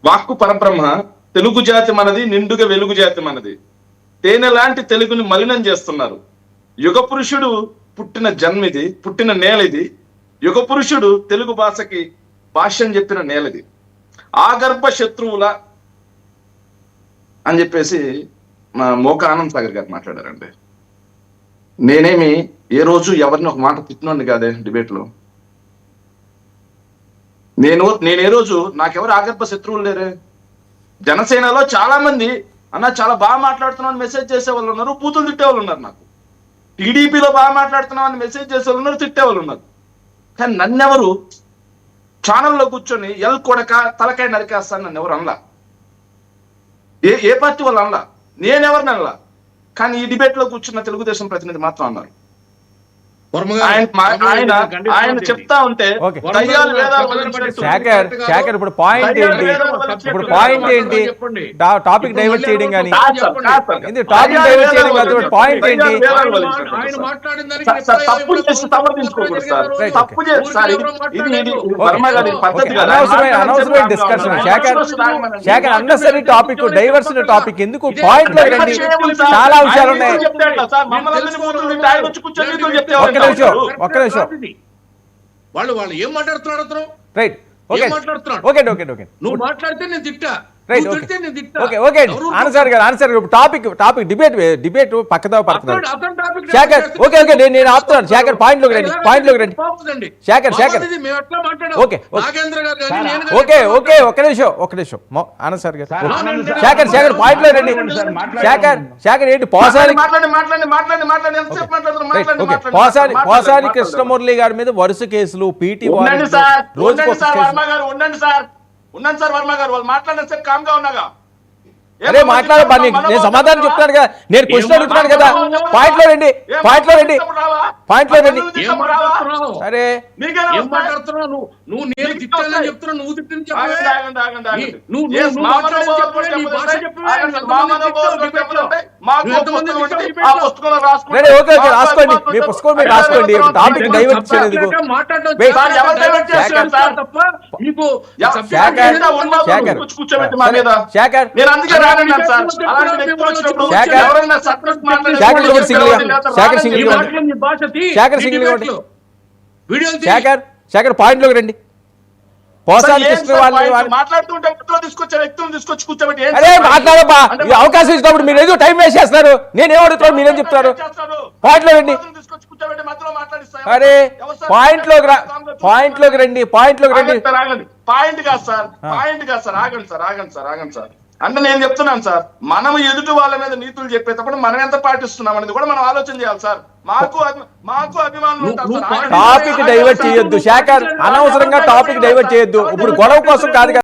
వాక్కు పరబ్రహ్మ, తెలుగు జాతి మనది, నిండుగా వెలుగు జాతి మనది, తేనె లాంటి తెలుగుని మలినం చేస్తున్నారు. యుగ పురుషుడు పుట్టిన జన్మిది, పుట్టిన నేలది. యుగ పురుషుడు తెలుగు భాషకి భాష్యం చెప్పిన నేలది. ఆగర్భ శత్రువుల అని చెప్పేసి మా మోక ఆనంద్ సాగర్ గారు మాట్లాడారండి. నేనేమి ఏ రోజు ఎవరిని ఒక మాట తిట్టినండి కాదే డిబేట్ లో. నేను ఏ రోజు నాకెవరు ఆగర్భ శత్రువులు లేరే. జనసేనలో చాలా మంది అన్న చాలా బాగా మాట్లాడుతున్నావు మెసేజ్ చేసే వాళ్ళు ఉన్నారు, బూతులు తిట్టేవాళ్ళు ఉన్నారు. నాకు టీడీపీలో బాగా మాట్లాడుతున్నావు అని మెసేజ్ చేసే వాళ్ళు ఉన్నారు, తిట్టేవాళ్ళు ఉన్నారు. కానీ నన్నెవరు ఛానల్లో కూర్చొని ఎల్ కొడక తలకాయ నరికేస్తాను నన్ను ఎవరు అనలా. ఏ పార్టీ వాళ్ళు అనలా, నేనెవరిని అనలా. కానీ ఈ డిబేట్ లో కూర్చున్న తెలుగుదేశం ప్రతినిధి మాత్రం అన్నారు. ఆయన చెప్తా ఉంటే ఇప్పుడు పాయింట్ ఏంటి టాపిక్ డైవర్ట్ చేయడం కానీ టాపిక్ డైవర్ట్ చేయడం కాదు. పాయింట్ ఏంటి? అనవసరమైన discussion. Shekhar unnecessary topic diversion topic ఎందుకు? పాయింట్ లో రండి, చాలా విషయాలు ఉన్నాయి. ఒక్క నిమిషం. వాళ్ళు ఏం మాట్లాడుతున్నాడు అతను? Right, okay okay. నువ్వు మాట్లాడితే నేను తిట్టా. ఆన్సర్ టాపిక్ డిబేట్ పక్కదో పడుతున్నాడు. శేఖర్ ఓకే నేను ఆపుతున్నాను. శేఖర్ పాయింట్ లోకి రండి. శేఖర్ ఓకే ఒక్క నిమిషం ఆన్సర్ గారు. శేఖర్ పాయింట్ లో రండి. శేఖర్ ఏంటి పోసాని కృష్ణమురళి గారి మీద వరుస కేసులు, పీటీ రోజు ఉన్నాను సార్ వర్మ గారు. వాళ్ళు మాట్లాడిన సార్ కామ్ గా ఉన్నాగా. అరే మాట్లాడే పని నేను సమాధానం చెప్తాను కదా, నేను క్వశ్చన్ అడుగుతున్నాను కదా. పాయింట్ లో రండి. అరే ఏం మాట్లాడుతున్నావు నువ్వు? నేను తిట్టాలని చెప్తున్నా, నువ్వు తిట్టని రాసుకోండి, మీ పుస్తకం మీరు రాసుకోండి. టాపిక్ డైవర్ట్ చేయలేదు. శేఖర్ పాయింట్ లోకి రండి. పోసాని కృష్ణ మాట్లాడుతుంటే తీసుకొచ్చి కూర్చోబెట్టి మాట్లాడబ్బా, అవకాశం ఇచ్చినప్పుడు మీరు ఏదో టైం వేస్ట్ చేస్తున్నారు. నేనేం అడుగుతాను, మీరేం చెప్తారు? పాయింట్ లో రండి. అరే పాయింట్ లోకి రండి. పాయింట్ కాదు సార్, ఆగండి సార్. అంటే నేను చెప్తున్నాను సార్, మనం ఎదుటి వాళ్ళ మీద నీతులు చెప్పేటప్పుడు మనం ఎంత పాటిస్తున్నాం అనేది కూడా మనం ఆలోచన చేయాలి సార్. మాకు అభిమానులు టాపిక్ డైవర్ట్ చేయొద్దు శేఖర్, అనవసరంగా టాపిక్ డైవర్ట్ చేయొద్దు. ఇప్పుడు గొడవ కోసం కాదు.